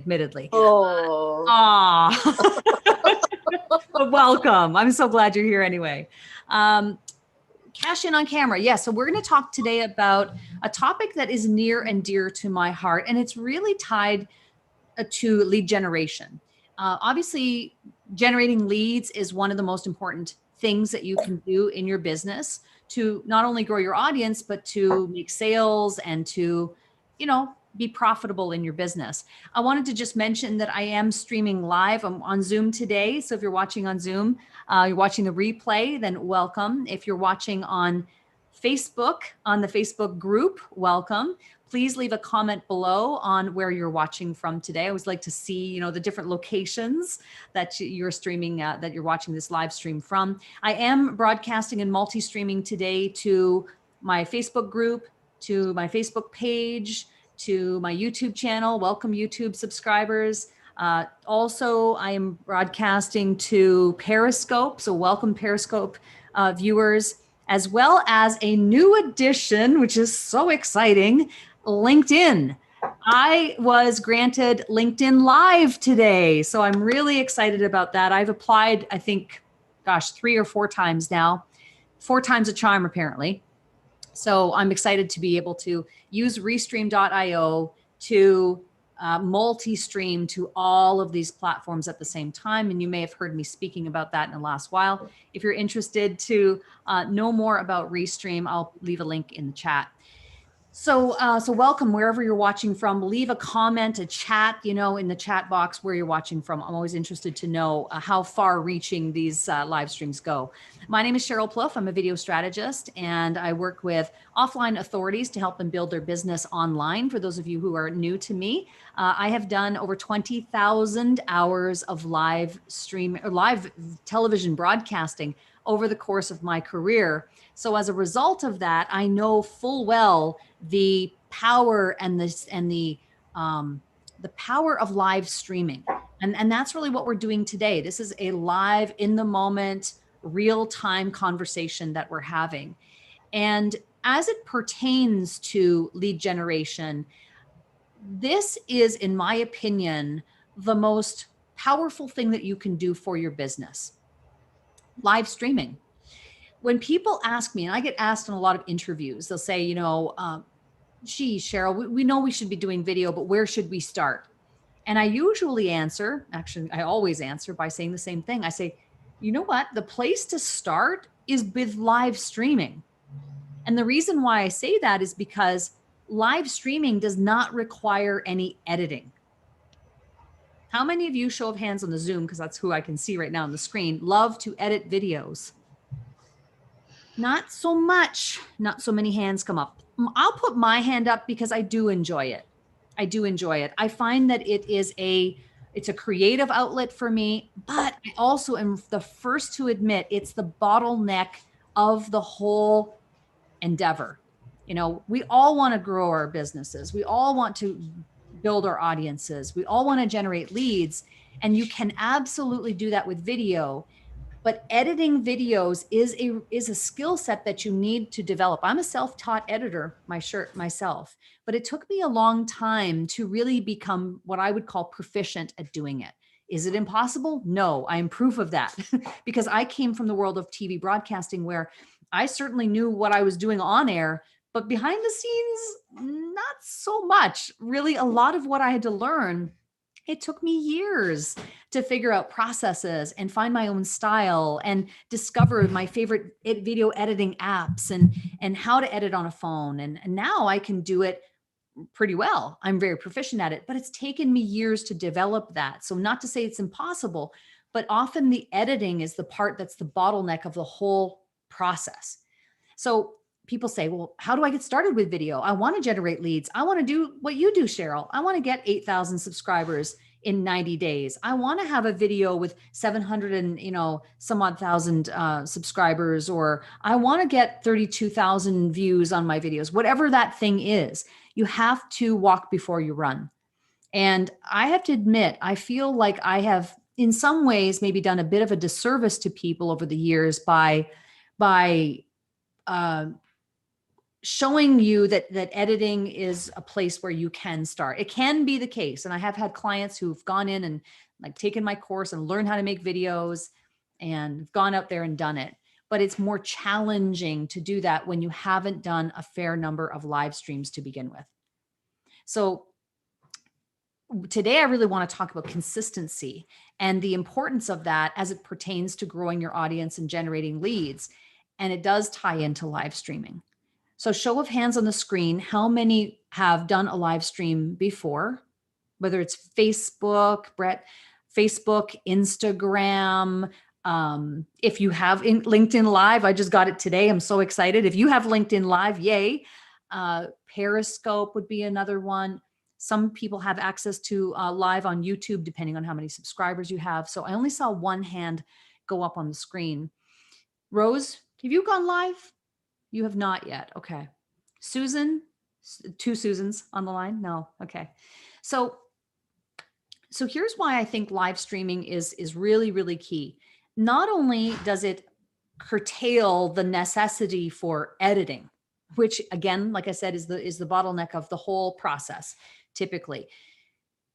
admittedly. Oh, Ah, welcome. I'm so glad you're here anyway. Um, Cash in on camera. Yeah. So we're going to talk today about a topic that is near and dear to my heart, and it's really tied to lead generation. Obviously, generating leads is one of the most important things that you can do in your business to not only grow your audience, but to make sales and to, be profitable in your business. I wanted to just mention that I am streaming live. I'm on Zoom today. So if you're watching on Zoom, you're watching the replay, then welcome. If you're watching on Facebook, on the Facebook group, welcome. Please leave a comment below on where you're watching from today. I always like to see, the different locations that you're streaming, that you're watching this live stream from. I am broadcasting and multi-streaming today to my Facebook group, to my Facebook page, to my YouTube channel. Welcome, YouTube subscribers. Also, I am broadcasting to Periscope. So welcome, Periscope viewers, as well as a new addition, which is so exciting, LinkedIn. I was granted LinkedIn Live today. So I'm really excited about that. I've applied, I think, 3 or 4 times now, 4 times a charm, apparently. So I'm excited to be able to use restream.io to multi-stream to all of these platforms at the same time. And you may have heard me speaking about that in the last while. If you're interested to know more about Restream, I'll leave a link in the chat. So welcome wherever you're watching from. Leave a comment, a chat, in the chat box where you're watching from. I'm always interested to know how far reaching these live streams go. My name is Cheryl Plouffe. I'm a video strategist, and I work with offline authorities to help them build their business online. For those of you who are new to me, I have done over 20,000 hours of live television broadcasting over the course of my career. So as a result of that, I know full well the power and the power of live streaming. And that's really what we're doing today. This is a live, in the moment, real time conversation that we're having. And as it pertains to lead generation, this is, in my opinion, the most powerful thing that you can do for your business. Live streaming. When people ask me, and I get asked in a lot of interviews, they'll say, geez, Cheryl, we know we should be doing video, but where should we start? And I usually answer, actually, I always answer by saying the same thing. I say, you know what? The place to start is with live streaming. And the reason why I say that is because live streaming does not require any editing. How many of you, show of hands on the Zoom, because that's who I can see right now on the screen, love to edit videos? Not so much. Not so many hands come up. I'll put my hand up because I do enjoy it. I do enjoy it. I find that it's a creative outlet for me, but I also am the first to admit it's the bottleneck of the whole endeavor. We all want to grow our businesses. We all want to build our audiences. We all want to generate leads, and you can absolutely do that with video. But editing videos is a skill set that you need to develop. I'm a self-taught editor myself, but it took me a long time to really become what I would call proficient at doing it. Is it impossible? No, I am proof of that because I came from the world of TV broadcasting where I certainly knew what I was doing on air, but behind the scenes, not so much. Really, a lot of what I had to learn, it took me years to figure out processes and find my own style and discover my favorite video editing apps and how to edit on a phone. And now I can do it pretty well. I'm very proficient at it, but it's taken me years to develop that. So not to say it's impossible, but often the editing is the part that's the bottleneck of the whole process. So people say, well, how do I get started with video? I want to generate leads. I want to do what you do, Cheryl. I want to get 8,000 subscribers in 90 days. I want to have a video with 700 and some odd thousand subscribers, or I want to get 32,000 views on my videos. Whatever that thing is, you have to walk before you run. And I have to admit, I feel like I have in some ways maybe done a bit of a disservice to people over the years by showing you that editing is a place where you can start. It can be the case. And I have had clients who've gone in and like taken my course and learned how to make videos and gone out there and done it. But it's more challenging to do that when you haven't done a fair number of live streams to begin with. So today, I really want to talk about consistency and the importance of that as it pertains to growing your audience and generating leads. And it does tie into live streaming. So show of hands on the screen, how many have done a live stream before, whether it's Facebook, Instagram. If you have LinkedIn Live, I just got it today. I'm so excited. If you have LinkedIn Live, yay. Periscope would be another one. Some people have access to live on YouTube, depending on how many subscribers you have. So I only saw one hand go up on the screen. Rose, have you gone live? You have not yet. Okay. Susan, two Susans on the line? No. Okay. So here's why I think live streaming is really, really key. Not only does it curtail the necessity for editing, which again, like I said, is the bottleneck of the whole process, typically.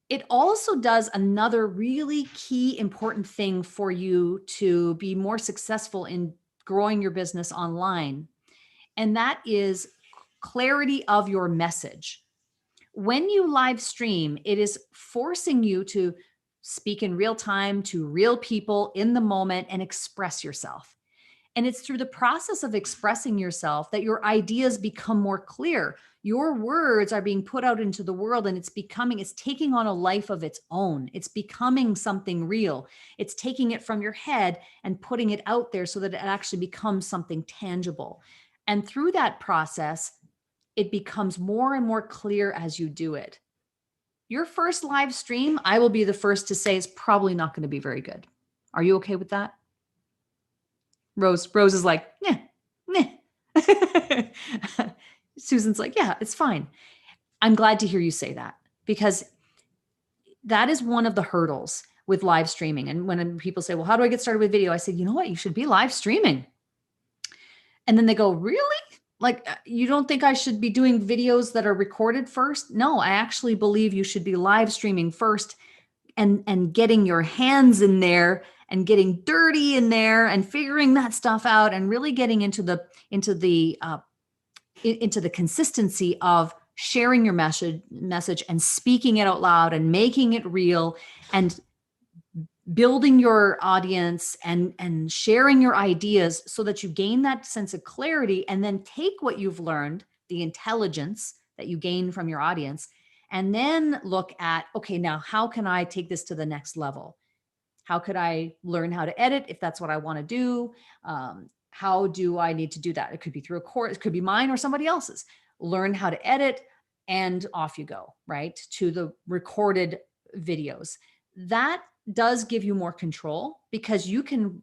It also does another really key important thing for you to be more successful in growing your business online. And that is clarity of your message. When you live stream, it is forcing you to speak in real time to real people in the moment and express yourself. And it's through the process of expressing yourself that your ideas become more clear. Your words are being put out into the world and it's taking on a life of its own. It's becoming something real. It's taking it from your head and putting it out there so that it actually becomes something tangible. And through that process, it becomes more and more clear as you do it. Your first live stream, I will be the first to say, is probably not going to be very good. Are you okay with that? Rose is like, yeah. Susan's like, yeah, it's fine. I'm glad to hear you say that, because that is one of the hurdles with live streaming. And when people say, well, how do I get started with video? I say, you know what? You should be live streaming. And then they go, really? Like, you don't think I should be doing videos that are recorded first? No, I actually believe you should be live streaming first and getting your hands in there and getting dirty in there and figuring that stuff out and really getting into the consistency of sharing your message and speaking it out loud and making it real and building your audience and sharing your ideas so that you gain that sense of clarity, and then take what you've learned, the intelligence that you gain from your audience, and then look at, okay, now how can I take this to the next level? How could I learn how to edit if that's what I want to do? How do I need to do that? It could be through a course, it could be mine or somebody else's. Learn how to edit and off you go, right? To the recorded videos. That does give you more control, because you can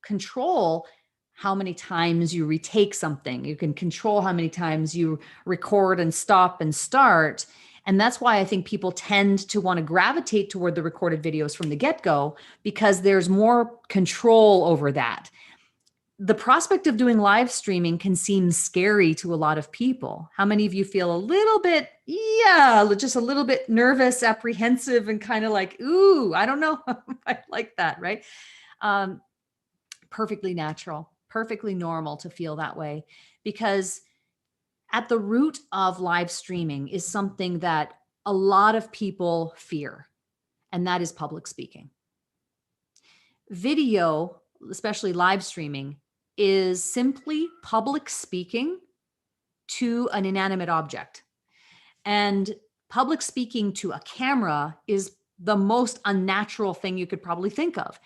control how many times you retake something. You can control how many times you record and stop and start. And that's why I think people tend to want to gravitate toward the recorded videos from the get-go, because there's more control over that. The prospect of doing live streaming can seem scary to a lot of people. How many of you feel a little bit, just a little bit nervous, apprehensive, and kind of like, ooh, I don't know if I like that, right? Perfectly natural, perfectly normal to feel that way, because at the root of live streaming is something that a lot of people fear, and that is public speaking. Video, especially live streaming, is simply public speaking to an inanimate object. And public speaking to a camera is the most unnatural thing you could probably think of.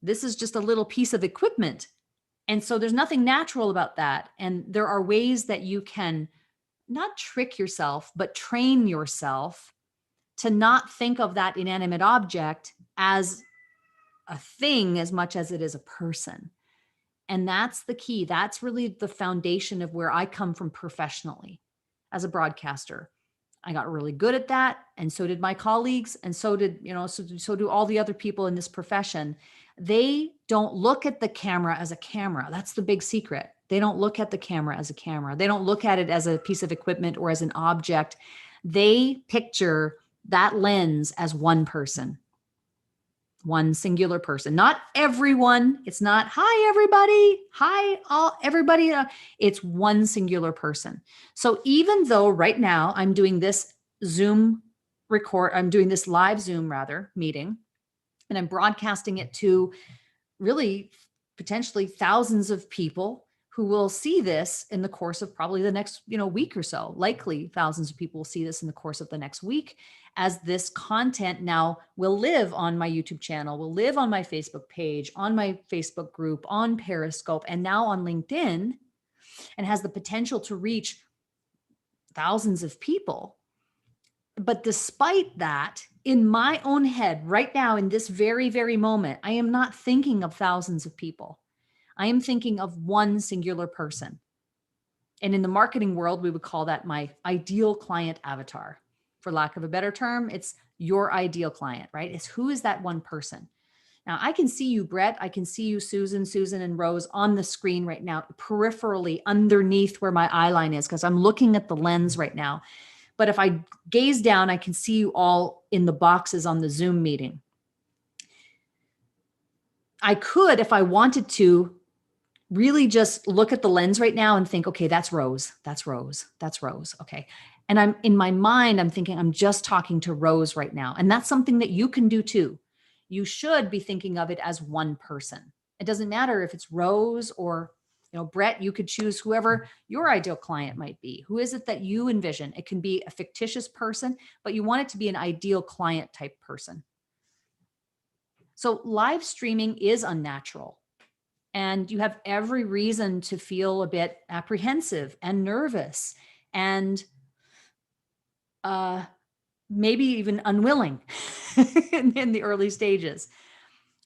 This is just a little piece of equipment. And so there's nothing natural about that. And there are ways that you can not trick yourself, but train yourself to not think of that inanimate object as a thing as much as it is a person. And that's the key. That's really the foundation of where I come from professionally as a broadcaster. I got really good at that. And so did my colleagues. And so did, so do all the other people in this profession. They don't look at the camera as a camera. That's the big secret. They don't look at the camera as a camera. They don't look at it as a piece of equipment or as an object. They picture that lens as one person, one singular person, not everyone. It's not, hi, everybody. Hi, all everybody. It's one singular person. So even though right now I'm doing this I'm doing this live Zoom meeting, and I'm broadcasting it to really potentially thousands of people who will see this in the course of probably the next, week or so. Likely thousands of people will see this in the course of the next week, as this content now will live on my YouTube channel, will live on my Facebook page, on my Facebook group, on Periscope, and now on LinkedIn, and has the potential to reach thousands of people. But despite that, in my own head right now, in this very, very moment, I am not thinking of thousands of people. I am thinking of one singular person. And in the marketing world, we would call that my ideal client avatar. For lack of a better term, it's your ideal client, right? It's who is that one person? Now, I can see you, Brett. I can see you, Susan, and Rose on the screen right now, peripherally underneath where my eye line is, because I'm looking at the lens right now. But if I gaze down, I can see you all in the boxes on the Zoom meeting. I could, if I wanted to, really just look at the lens right now and think, okay, that's Rose, that's Rose, that's Rose. Okay. And I'm in my mind, I'm thinking I'm just talking to Rose right now. And that's something that you can do too. You should be thinking of it as one person. It doesn't matter if it's Rose or Brett. You could choose whoever your ideal client might be. Who is it that you envision? It can be a fictitious person, but you want it to be an ideal client type person. So live streaming is unnatural, and you have every reason to feel a bit apprehensive and nervous and maybe even unwilling in the early stages.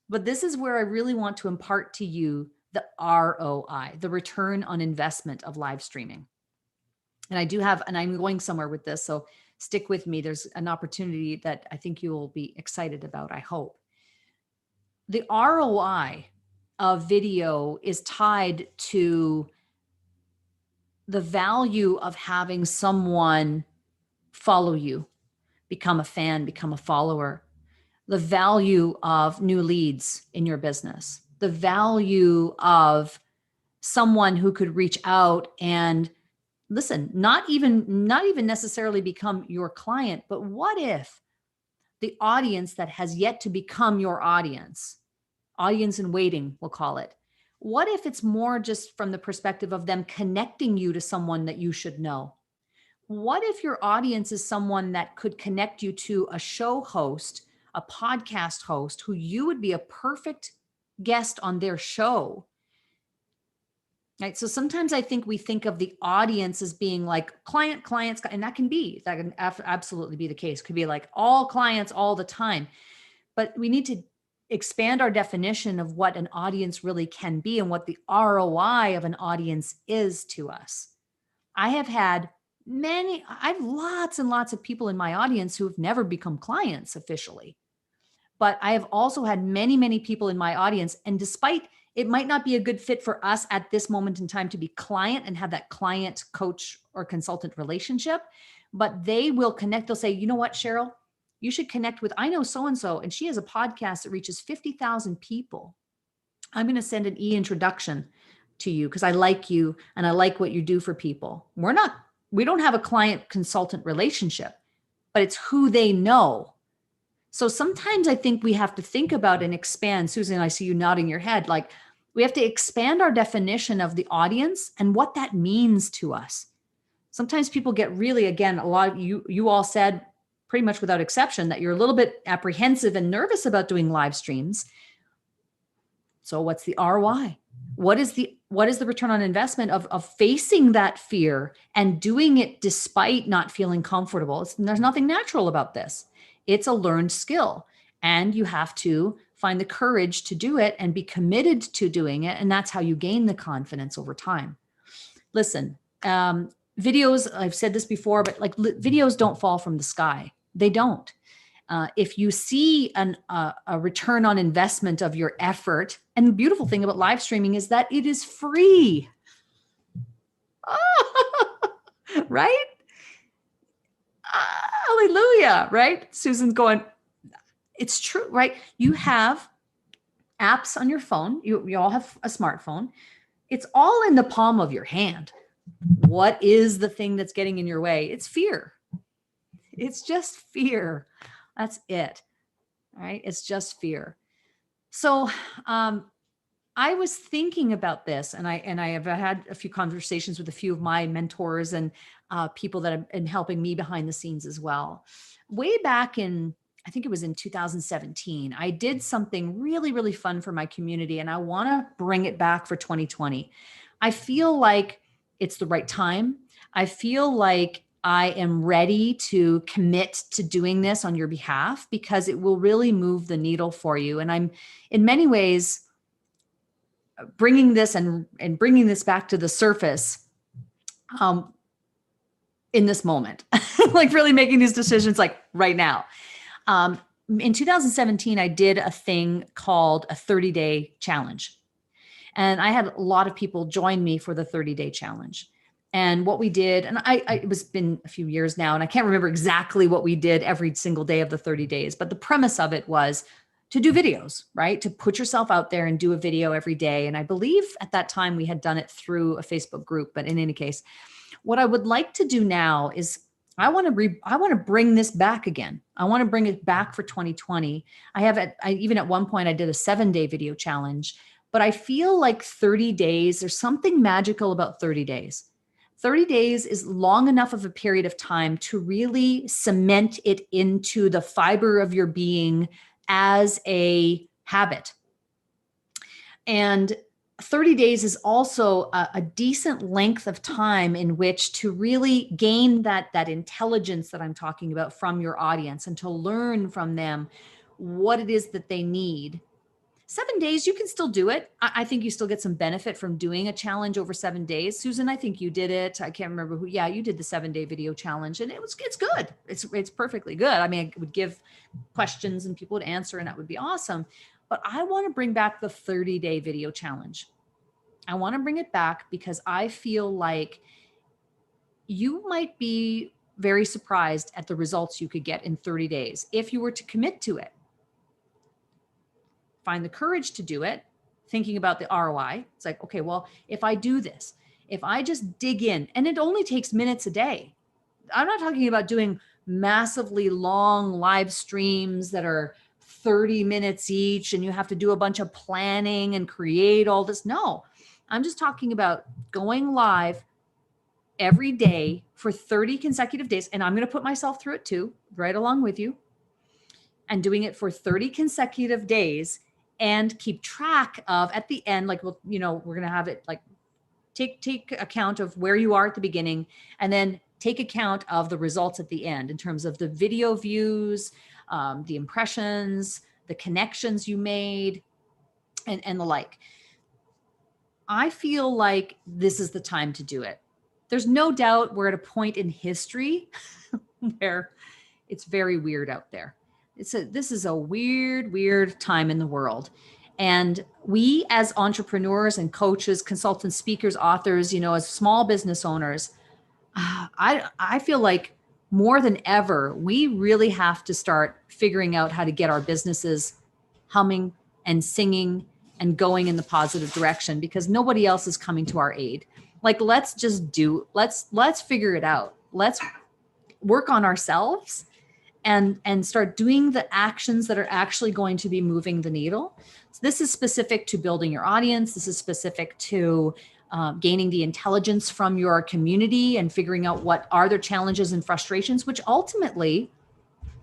But this is where I really want to impart to you the ROI, the return on investment of live streaming. And I'm going somewhere with this, so stick with me. There's an opportunity that I think you will be excited about, I hope. The ROI of video is tied to the value of having someone follow you, become a fan, become a follower, the value of new leads in your business, the value of someone who could reach out and listen, not even necessarily become your client, but what if the audience that has yet to become your audience in waiting, we'll call it. What if it's more just from the perspective of them connecting you to someone that you should know? What if your audience is someone that could connect you to a show host, a podcast host, who you would be a perfect guest on their show? Right. So sometimes I think we think of the audience as being like clients, and that can absolutely be the case. Could be like all clients all the time, but we need to expand our definition of what an audience really can be and what the ROI of an audience is to us. I have lots and lots of people in my audience who have never become clients officially, but I have also had many, many people in my audience. And despite it might not be a good fit for us at this moment in time to be client and have that client coach or consultant relationship, but they will connect. They'll say, you know what, Cheryl, you should connect with, I know so-and-so, and she has a podcast that reaches 50,000 people. I'm going to send an e-introduction to you because I like you and I like what you do for people. We don't have a client consultant relationship, but it's who they know. So sometimes I think we have to think about and expand. Susan, I see you nodding your head. Like, we have to expand our definition of the audience and what that means to us. Sometimes people get really, again, a lot of you all said pretty much without exception that you're a little bit apprehensive and nervous about doing live streams. So what's the ROI? What is the return on investment of facing that fear and doing it despite not feeling comfortable? There's nothing natural about this. It's a learned skill, and you have to find the courage to do it and be committed to doing it. And that's how you gain the confidence over time. Listen, videos, I've said this before, but like videos don't fall from the sky. They don't. If you see a return on investment of your effort, and the beautiful thing about live streaming is that it is free. Right? Hallelujah. Right? Susan's going, it's true, right? You have apps on your phone. You all have a smartphone. It's all in the palm of your hand. What is the thing that's getting in your way? It's fear. It's just fear. That's it. Right? It's just fear. So, I was thinking about this, and I have had a few conversations with a few of my mentors and people that have been helping me behind the scenes as well. Way back in, I think it was in 2017, I did something really, really fun for my community, and I want to bring it back for 2020. I feel like it's the right time. I feel like I am ready to commit to doing this on your behalf because it will really move the needle for you. And I'm in many ways bringing this and bringing this back to the surface um, in this moment, like really making these decisions like right now. Um, in 2017, I did a thing called a 30-day challenge. And I had a lot of people join me for the 30-day challenge. And what we did, and it was been a few years now, and I can't remember exactly what we did every single day of the 30 days, but the premise of it was to do videos, right? To put yourself out there and do a video every day. And I believe at that time we had done it through a Facebook group, but in any case, what I would like to do now is I want to bring this back again. I want to bring it back for 2020. Even at one point I did a 7-day video challenge, but I feel like 30 days, there's something magical about 30 days. 30 days is long enough of a period of time to really cement it into the fiber of your being as a habit. And 30 days is also a decent length of time in which to really gain that intelligence that I'm talking about from your audience and to learn from them what it is that they need. 7 days, you can still do it. I think you still get some benefit from doing a challenge over 7 days. Susan, I think you did it. I can't remember who. Yeah, you did the 7-day video challenge, and it's good. It's perfectly good. I mean, it would give questions and people would answer, and that would be awesome. But I want to bring back the 30-day video challenge. I want to bring it back because I feel like you might be very surprised at the results you could get in 30 days if you were to commit to it. Find the courage to do it, thinking about the ROI. It's like, okay, well, if I do this, if I just dig in, and it only takes minutes a day. I'm not talking about doing massively long live streams that are 30 minutes each and you have to do a bunch of planning and create all this. No, I'm just talking about going live every day for 30 consecutive days. And I'm going to put myself through it too, right along with you, and doing it for 30 consecutive days and keep track of at the end, like, well, we're going to have it like take account of where you are at the beginning and then take account of the results at the end in terms of the video views, the impressions, the connections you made, and the like. I feel like this is the time to do it. There's no doubt we're at a point in history where it's very weird out there. This is a weird time in the world. And we as entrepreneurs and coaches, consultants, speakers, authors, as small business owners, I feel like more than ever, we really have to start figuring out how to get our businesses humming and singing and going in the positive direction because nobody else is coming to our aid. Like, let's figure it out. Let's work on ourselves and start doing the actions that are actually going to be moving the needle. So this is specific to building your audience. This is specific to gaining the intelligence from your community and figuring out what are their challenges and frustrations, which ultimately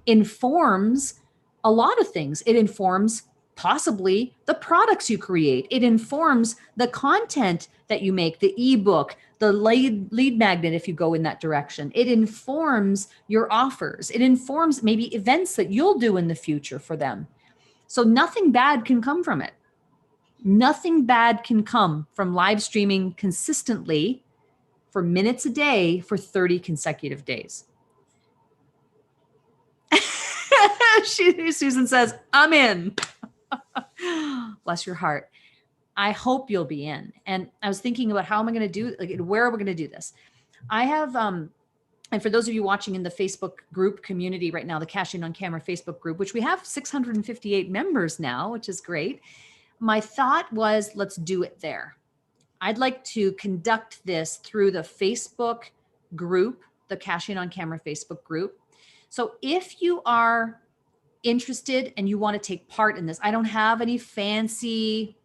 informs a lot of things. It informs possibly the products you create. It informs the content that you make, the ebook, the lead magnet, if you go in that direction. It informs your offers. It informs maybe events that you'll do in the future for them. So nothing bad can come from it. Nothing bad can come from live streaming consistently for minutes a day for 30 consecutive days. Susan says, I'm in. Bless your heart. I hope you'll be in. And I was thinking about how am I going to do, like, where are we going to do this? I have, and for those of you watching in the Facebook group community right now, the Cashing on Camera Facebook group, which we have 658 members now, which is great. My thought was, let's do it there. I'd like to conduct this through the Facebook group, the Cashing on Camera Facebook group. So if you are interested and you want to take part in this, I don't have any fancy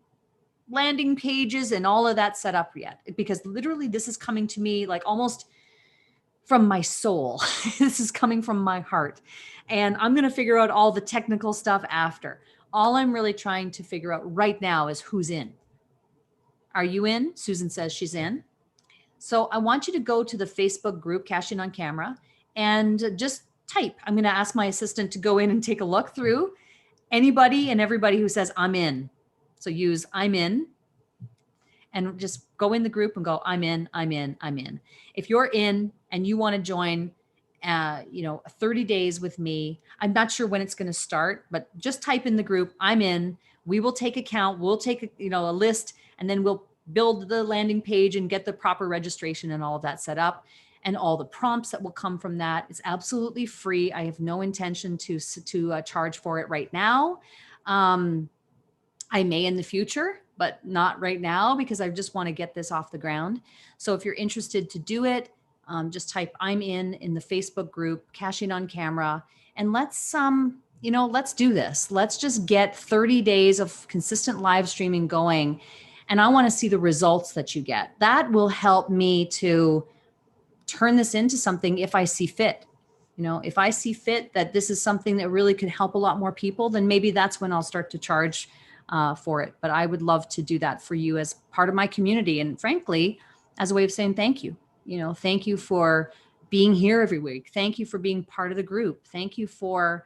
landing pages and all of that set up yet, because literally this is coming to me like almost from my soul. This is coming from my heart. And I'm going to figure out all the technical stuff after. All I'm really trying to figure out right now is who's in. Are you in? Susan says she's in. So I want you to go to the Facebook group, Cashing on Camera, and just type. I'm going to ask my assistant to go in and take a look through anybody and everybody who says I'm in. So use I'm in and just go in the group and go, I'm in, I'm in, I'm in. If you're in and you want to join, 30 days with me, I'm not sure when it's going to start, but just type in the group, I'm in. We will take account. We'll take a list, and then we'll build the landing page and get the proper registration and all of that set up, and all the prompts that will come from that. It's absolutely free. I have no intention to charge for it right now. I may in the future, but not right now, because I just want to get this off the ground. So if you're interested to do it, just type I'm in the Facebook group, Cashing on Camera, and let's do this. Let's just get 30 days of consistent live streaming going. And I want to see the results that you get. That will help me to turn this into something if I see fit. If I see fit that this is something that really could help a lot more people, then maybe that's when I'll start to charge for it. But I would love to do that for you as part of my community. And frankly, as a way of saying thank you. Thank you for being here every week. Thank you for being part of the group. Thank you for,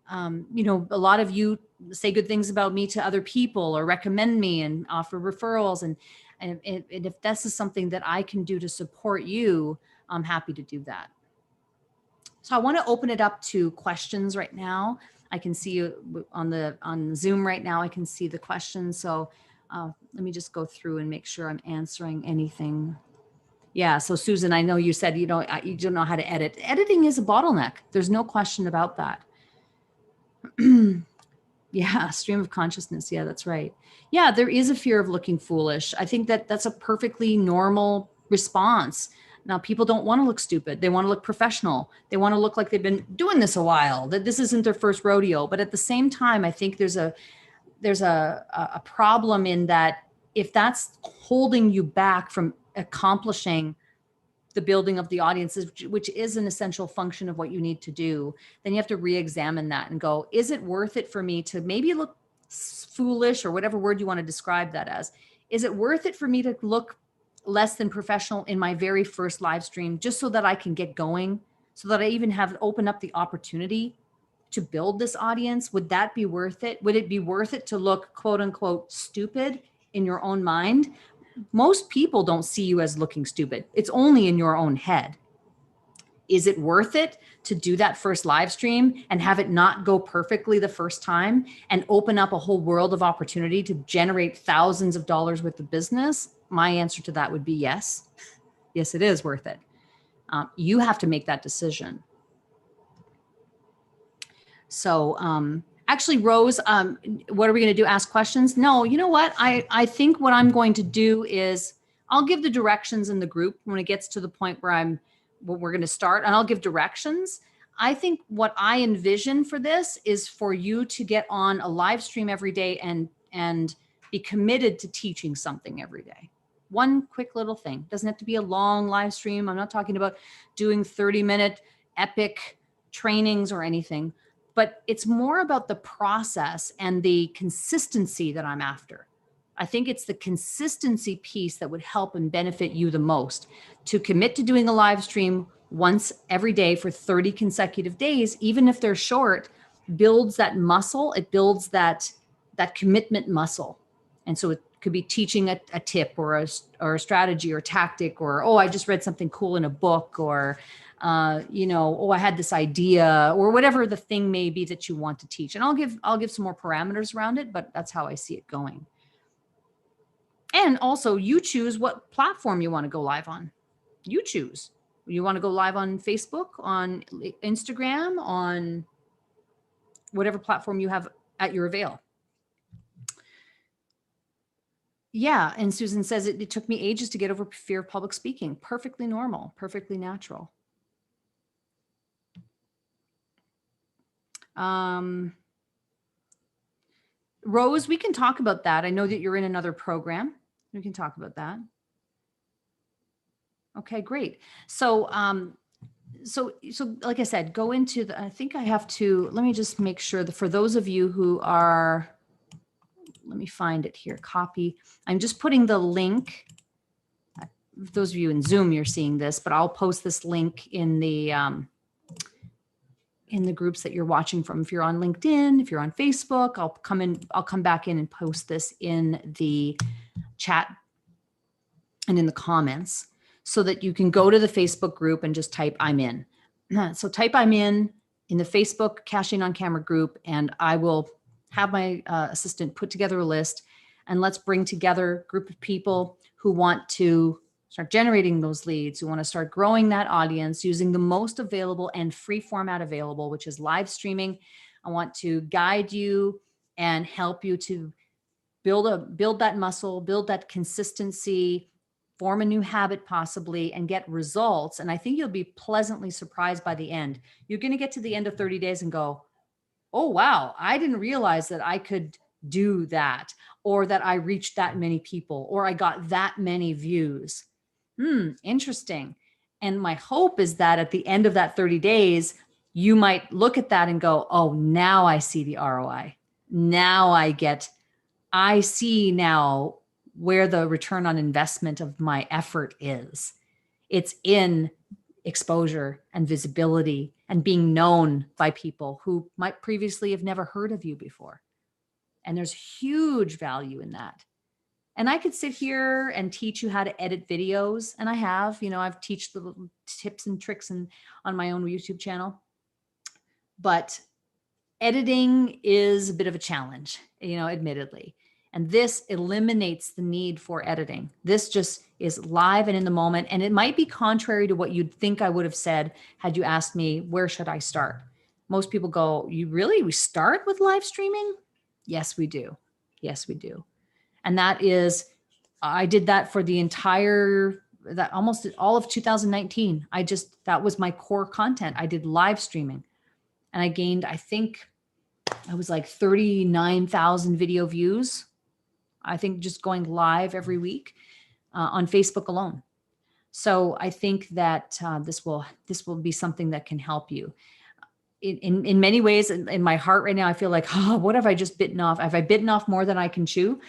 a lot of you say good things about me to other people or recommend me and offer referrals. And if this is something that I can do to support you, I'm happy to do that. So I want to open it up to questions right now. I can see you on Zoom right now. I can see the questions. So let me just go through and make sure I'm answering anything. Yeah. So Susan, I know you said you don't know how to edit. Editing is a bottleneck. There's no question about that. Yeah. Stream of consciousness. Yeah, that's right. Yeah. There is a fear of looking foolish. I think that's a perfectly normal response. Now, people don't want to look stupid. They want to look professional. They want to look like they've been doing this a while, that this isn't their first rodeo. But at the same time, I think there's a problem in that if that's holding you back from accomplishing the building of the audiences, which is an essential function of what you need to do, then you have to re-examine that and go, is it worth it for me to maybe look foolish, or whatever word you want to describe that as? Is it worth it for me to look less than professional in my very first live stream, just so that I can get going, so that I even have open up the opportunity to build this audience? Would that be worth it? Would it be worth it to look quote unquote stupid in your own mind? Most people don't see you as looking stupid. It's only in your own head. Is it worth it to do that first live stream and have it not go perfectly the first time and open up a whole world of opportunity to generate thousands of dollars worth of business? My answer to that would be yes. Yes, it is worth it. You have to make that decision. So actually, Rose, what are we going to do? Ask questions? No, you know what? I think what I'm going to do is I'll give the directions in the group when it gets to the point where we're going to start, and I'll give directions. I think what I envision for this is for you to get on a live stream every day and be committed to teaching something every day. One quick little thing. Doesn't have to be a long live stream. I'm not talking about doing 30-minute epic trainings or anything, but it's more about the process and the consistency that I'm after. I think it's the consistency piece that would help and benefit you the most. To commit to doing a live stream once every day for 30 consecutive days, even if they're short, builds that muscle. It builds that commitment muscle. And so it could be teaching a tip or a strategy or tactic, or, oh, I just read something cool in a book, or, oh, I had this idea, or whatever the thing may be that you want to teach. And I'll give some more parameters around it, but that's how I see it going. And also you choose what platform you want to go live on. You choose. You want to go live on Facebook, on Instagram, on whatever platform you have at your avail. Yeah. And Susan says it took me ages to get over fear of public speaking. Perfectly normal, perfectly natural. Rose, we can talk about that. I know that you're in another program. We can talk about that. Okay, great. So, so like I said, go into the, I think I have to, let me just make sure that for those of you who are, let me find it here, copy. I'm just putting the link. Those of you in Zoom, you're seeing this, but I'll post this link in the groups that you're watching from. If you're on LinkedIn, if you're on Facebook, I'll come back in and post this in the chat and in the comments so that you can go to the Facebook group and just type I'm in. So type I'm in the Facebook Cashing on Camera group, and I will have my assistant put together a list, and let's bring together a group of people who want to start generating those leads, who want to start growing that audience using the most available and free format available, which is live streaming. I want to guide you and help you to build that muscle, build that consistency, form a new habit possibly, and get results. And I think you'll be pleasantly surprised by the end. You're going to get to the end of 30 days and go, oh, wow, I didn't realize that I could do that, or that I reached that many people, or I got that many views. Interesting. And my hope is that at the end of that 30 days, you might look at that and go, oh, now I see the ROI. Now I see now where the return on investment of my effort is. It's in exposure and visibility and being known by people who might previously have never heard of you before. And there's huge value in that. And I could sit here and teach you how to edit videos. And I have, I've teach the tips and tricks on my own YouTube channel. But editing is a bit of a challenge, admittedly. And this eliminates the need for editing. This just is live and in the moment. And it might be contrary to what you'd think I would have said had you asked me, where should I start? Most people go, we start with live streaming? Yes, we do. Yes, we do. And that is, I did that for the almost all of 2019. That was my core content. I did live streaming, and I gained, I think I was like 39,000 video views. I think just going live every week on Facebook alone. So I think that this will be something that can help you. In many ways, in my heart right now, I feel like, oh, what have I just bitten off? Have I bitten off more than I can chew?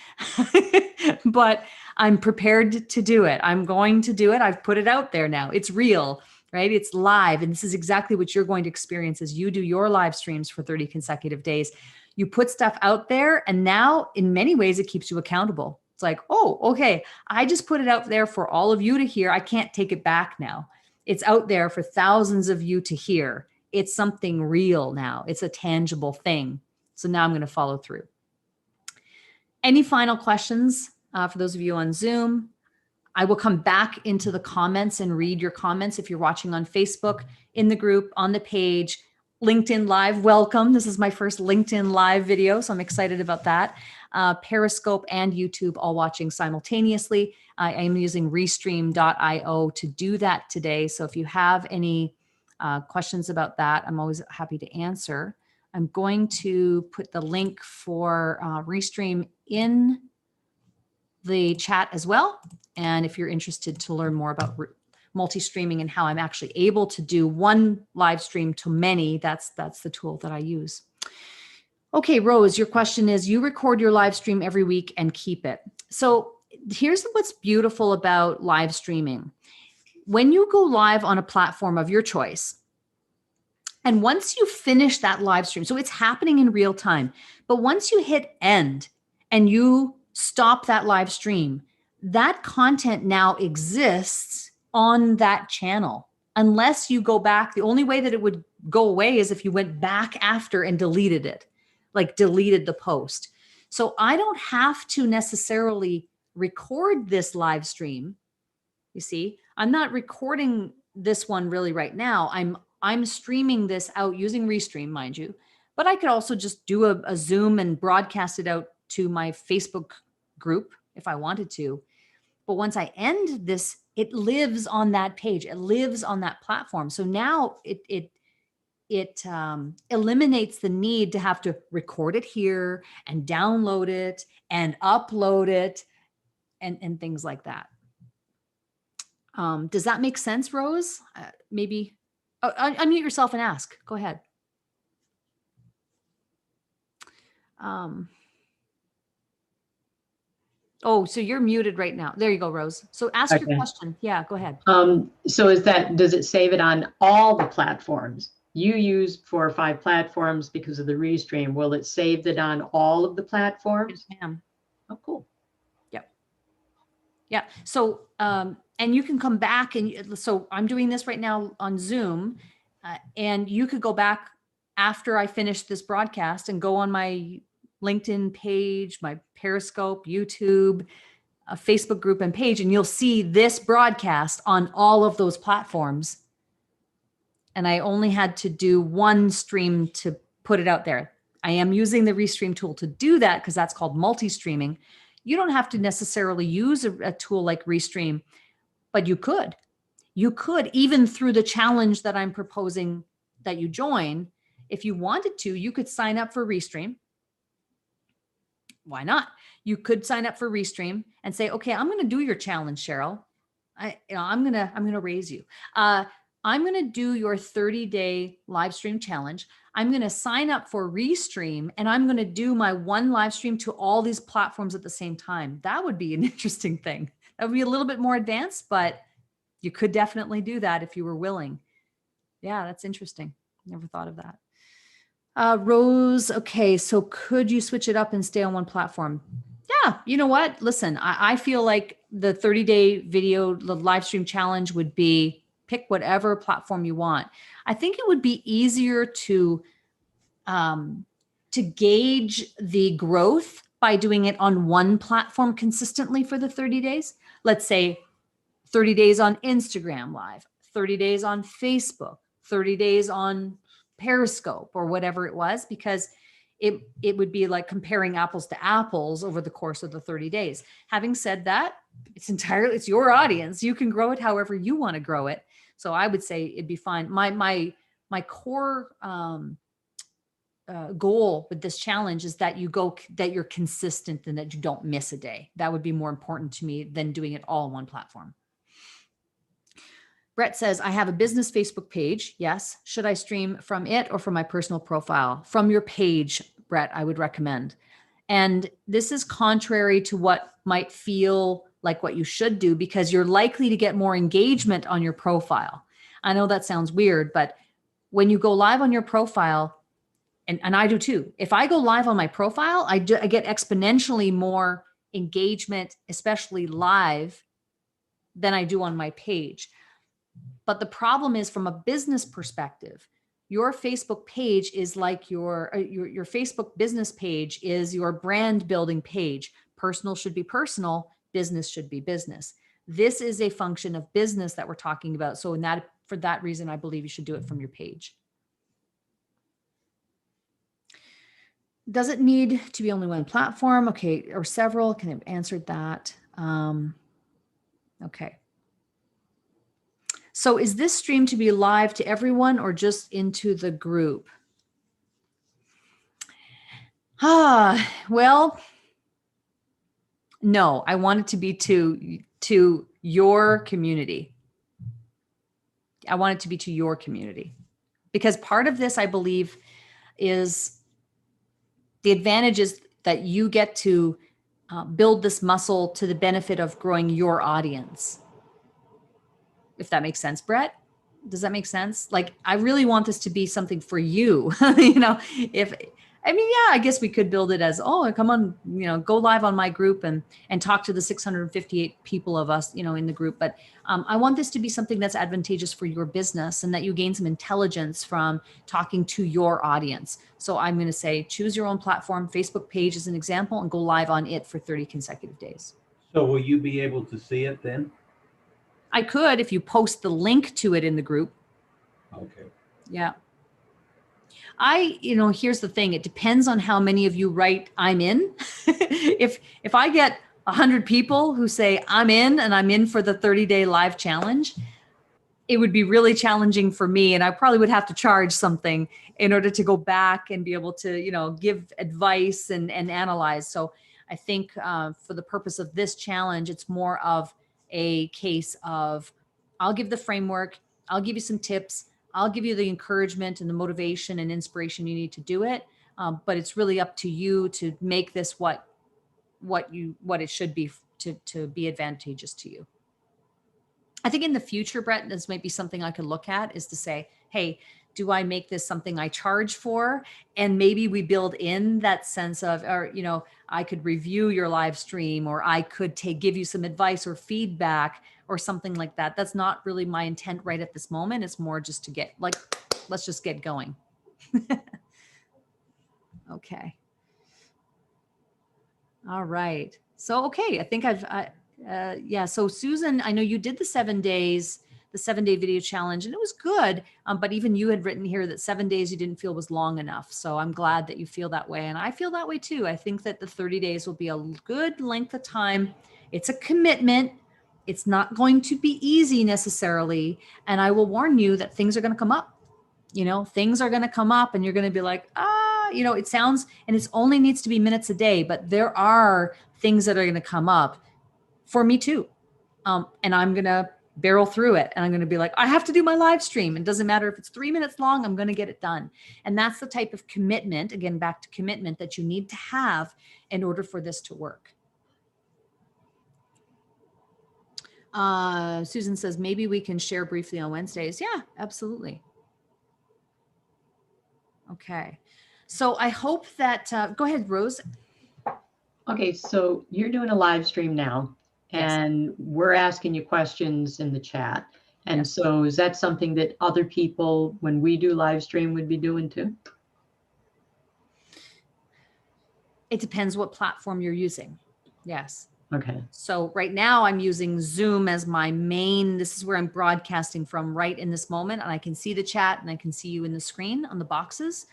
But I'm prepared to do it. I'm going to do it. I've put it out there now. It's real, right? It's live. And this is exactly what you're going to experience as you do your live streams for 30 consecutive days. You put stuff out there, and now in many ways, it keeps you accountable. It's like, oh, okay, I just put it out there for all of you to hear. I can't take it back now. It's out there for thousands of you to hear. It's something real now. It's a tangible thing. So now I'm going to follow through. Any final questions for those of you on Zoom? I will come back into the comments and read your comments if you're watching on Facebook, in the group, on the page. LinkedIn Live, welcome. This is my first LinkedIn Live video, so I'm excited about that. Periscope and YouTube all watching simultaneously. I am using restream.io to do that today. So if you have any questions about that, I'm always happy to answer. I'm going to put the link for Restream in the chat as well. And if you're interested to learn more about multi-streaming and how I'm actually able to do one live stream to many, that's the tool that I use. Okay, Rose, your question is, you record your live stream every week and keep it. So here's what's beautiful about live streaming. When you go live on a platform of your choice, and once you finish that live stream, so it's happening in real time, but once you hit end and you stop that live stream, that content now exists on that channel. Unless you go back, the only way that it would go away is if you went back after and deleted it, like deleted the post. So I don't have to necessarily record this live stream, you see, I'm not recording this one really right now. I'm streaming this out using Restream, mind you, but I could also just do a Zoom and broadcast it out to my Facebook group if I wanted to. But once I end this, it lives on that page. It lives on that platform. So now it eliminates the need to have to record it here and download it and upload it and things like that. Does that make sense, Rose? Maybe unmute yourself and ask. Go ahead. Oh, so you're muted right now. There you go, Rose. So ask your question. Yeah, go ahead. So does it save it on all the platforms? You use 4 or 5 platforms because of the Restream. Will it save it on all of the platforms? Yes, ma'am. Oh, cool. Yep. Yeah. So, and you can come back and so I'm doing this right now on Zoom, and you could go back after I finish this broadcast and go on my LinkedIn page, my Periscope, YouTube, a Facebook group and page, and you'll see this broadcast on all of those platforms. And I only had to do one stream to put it out there. I am using the Restream tool to do that because that's called multi-streaming. You don't have to necessarily use a tool like Restream, but you could. You could, even through the challenge that I'm proposing that you join, if you wanted to, you could sign up for Restream. Why not? You could sign up for Restream and say, okay, I'm going to do your challenge, Cheryl. I'm going to raise you. I'm going to do your 30-day live stream challenge. I'm going to sign up for Restream and I'm going to do my one live stream to all these platforms at the same time. That would be an interesting thing. That would be a little bit more advanced, but you could definitely do that if you were willing. Yeah, that's interesting. Never thought of that. Rose, okay, so could you switch it up and stay on one platform? Yeah, you know what? Listen, I feel like the 30-day video, the live stream challenge would be pick whatever platform you want. I think it would be easier to gauge the growth by doing it on one platform consistently for the 30 days. Let's say 30 days on Instagram Live, 30 days on Facebook, 30 days on Periscope or whatever it was, because it would be like comparing apples to apples over the course of the 30 days. Having said that, it's your audience. You can grow it however you want to grow it. So I would say it'd be fine. My core goal with this challenge is that you're consistent and that you don't miss a day. That would be more important to me than doing it all on one platform. Brett says, I have a business Facebook page. Yes. Should I stream from it or from my personal profile? From your page, Brett, I would recommend. And this is contrary to what might feel like what you should do, because you're likely to get more engagement on your profile. I know that sounds weird, but when you go live on your profile, and I do too, if I go live on my profile, I get exponentially more engagement, especially live, than I do on my page. But the problem is, from a business perspective, your Facebook page is like your Facebook business page is your brand building page. Personal should be personal, business should be business. This is a function of business that we're talking about. So for that reason, I believe you should do it from your page. Does it need to be only one platform? Okay, or several? Can have answered that. Okay. So is this stream to be live to everyone or just into the group? Well, no, I want it to be to your community. I want it to be to your community, because part of this, I believe, is the advantage is that you get to build this muscle to the benefit of growing your audience. If that makes sense, Brett, does that make sense? Like, I really want this to be something for you. I guess we could build it as, oh, come on, go live on my group and talk to the 658 people of us, in the group. But I want this to be something that's advantageous for your business and that you gain some intelligence from talking to your audience. So I'm going to say, choose your own platform. Facebook page is an example, and go live on it for 30 consecutive days. So will you be able to see it then? I could if you post the link to it in the group. Okay. Yeah. Here's the thing. It depends on how many of you write I'm in. If I get 100 people who say I'm in and I'm in for the 30-day live challenge, it would be really challenging for me. And I probably would have to charge something in order to go back and be able to, give advice and analyze. So I think for the purpose of this challenge, it's more of a case of I'll give the framework, I'll give you some tips, I'll give you the encouragement and the motivation and inspiration you need to do it. But it's really up to you to make this what it should be to be advantageous to you. I think in the future, Brett, this might be something I could look at, is to say, hey, do I make this something I charge for? And maybe we build in that sense of, or, I could review your live stream, or I could give you some advice or feedback or something like that. That's not really my intent right at this moment. It's more just to let's just get going. Okay. All right. So, okay. I think so Susan, I know you did the 7-day video challenge, and it was good. But even you had written here that 7 days you didn't feel was long enough. So I'm glad that you feel that way. And I feel that way too. I think that the 30 days will be a good length of time. It's a commitment. It's not going to be easy necessarily. And I will warn you that things are going to come up. Things are going to come up and you're going to be like, it sounds, and it only needs to be minutes a day, but there are things that are going to come up for me too. And I'm going to barrel through it. And I'm going to be like, I have to do my live stream. It doesn't matter if it's 3 minutes long, I'm going to get it done. And that's the type of commitment, again, back to commitment, that you need to have in order for this to work. Susan says, maybe we can share briefly on Wednesdays. Yeah, absolutely. Okay. So I hope that, go ahead, Rose. Okay, so you're doing a live stream now, and yes, we're asking you questions in the chat. And yes, so is that something that other people, when we do live stream, would be doing too? It depends what platform you're using. Yes. Okay. So right now I'm using Zoom as my main, this is where I'm broadcasting from right in this moment. And I can see the chat and I can see you in the screen on the boxes.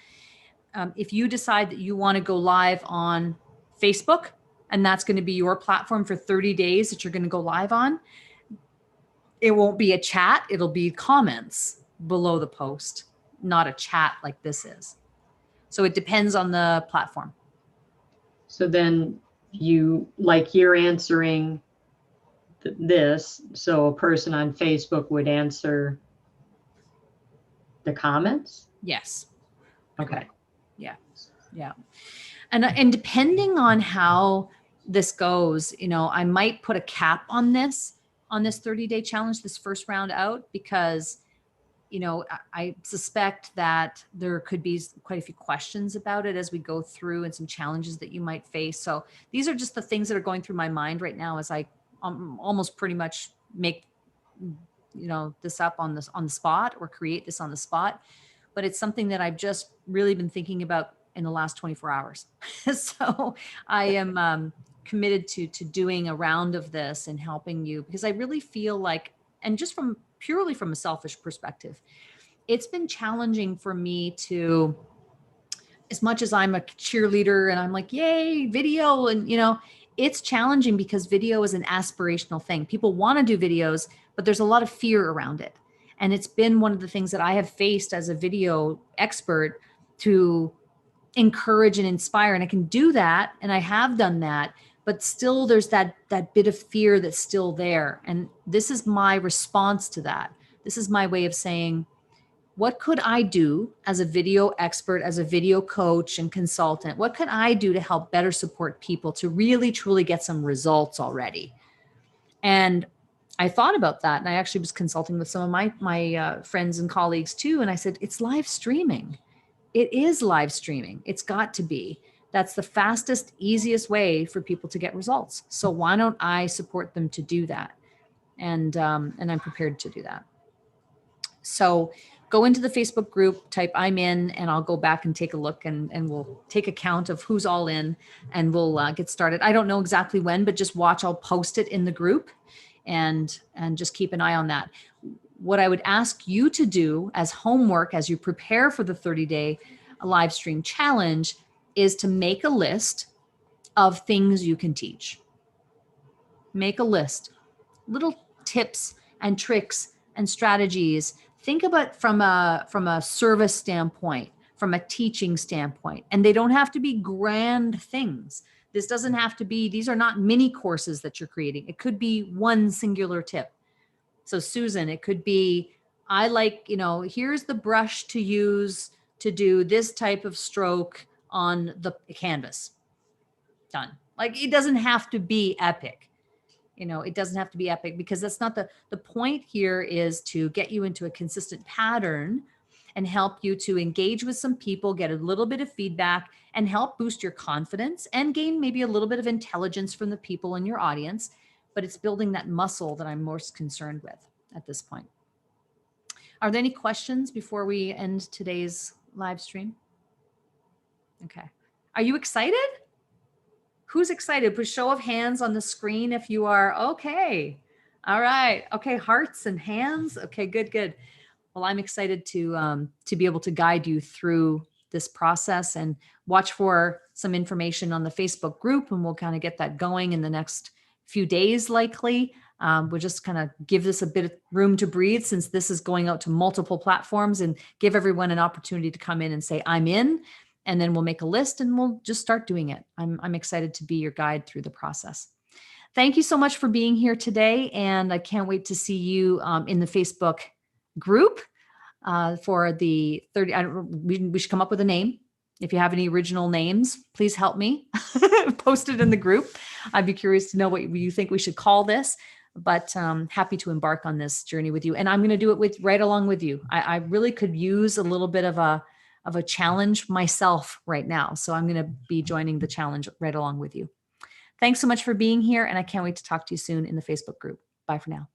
If you decide that you want to go live on Facebook, and that's going to be your platform for 30 days that you're going to go live on, it won't be a chat. It'll be comments below the post, not a chat like this is. So it depends on the platform. So then you're answering this. So a person on Facebook would answer the comments? Yes. Okay. Yeah. Yeah. And depending on how this goes, I might put a cap on this 30-day challenge, this first round out, because, I suspect that there could be quite a few questions about it as we go through, and some challenges that you might face. So these are just the things that are going through my mind right now as I almost pretty much make, this up on the spot, or create this on the spot. But it's something that I've just really been thinking about in the last 24 hours. So I am committed to doing a round of this and helping you, because I really feel like, and just purely from a selfish perspective, it's been challenging for me to, as much as I'm a cheerleader and I'm like, yay, video. And, it's challenging because video is an aspirational thing. People want to do videos, but there's a lot of fear around it. And it's been one of the things that I have faced as a video expert, to encourage and inspire. And I can do that. And I have done that, but still there's that bit of fear that's still there. And this is my response to that. This is my way of saying, what could I do as a video expert, as a video coach and consultant? What could I do to help better support people to really, truly get some results already? And I thought about that. And I actually was consulting with some of my friends and colleagues too. And I said, it's live streaming. It is live streaming. It's got to be. That's the fastest, easiest way for people to get results. So why don't I support them to do that? And I'm prepared to do that. So go into the Facebook group, type I'm in, and I'll go back and take a look and we'll take account of who's all in and we'll get started. I don't know exactly when, but just watch, I'll post it in the group and just keep an eye on that. What I would ask you to do as homework, as you prepare for the 30-day live stream challenge, is to make a list of things you can teach. Make a list, little tips and tricks and strategies. Think about from a service standpoint, from a teaching standpoint, and they don't have to be grand things. This doesn't have to be, these are not mini courses that you're creating. It could be one singular tip. So Susan, it could be, I like, here's the brush to use to do this type of stroke on the canvas. Done. Like, it doesn't have to be epic. It doesn't have to be epic, because that's not the point here. Is to get you into a consistent pattern and help you to engage with some people, get a little bit of feedback, and help boost your confidence and gain maybe a little bit of intelligence from the people in your audience. But it's building that muscle that I'm most concerned with at this point. Are there any questions before we end today's live stream? Okay. Are you excited? Who's excited? Put a show of hands on the screen if you are. Okay. All right. Okay. Hearts and hands. Okay, good. Well, I'm excited to be able to guide you through this process, and watch for some information on the Facebook group, and we'll kind of get that going in the next few days, likely. We'll just kind of give this a bit of room to breathe, since this is going out to multiple platforms, and give everyone an opportunity to come in and say, I'm in, and then we'll make a list and we'll just start doing it. I'm excited to be your guide through the process. Thank you so much for being here today. And I can't wait to see you in the Facebook group for the 30. We should come up with a name. If you have any original names, please help me post it in the group. I'd be curious to know what you think we should call this, but happy to embark on this journey with you. And I'm going to do it right along with you. I really could use a little bit of a challenge myself right now. So I'm going to be joining the challenge right along with you. Thanks so much for being here. And I can't wait to talk to you soon in the Facebook group. Bye for now.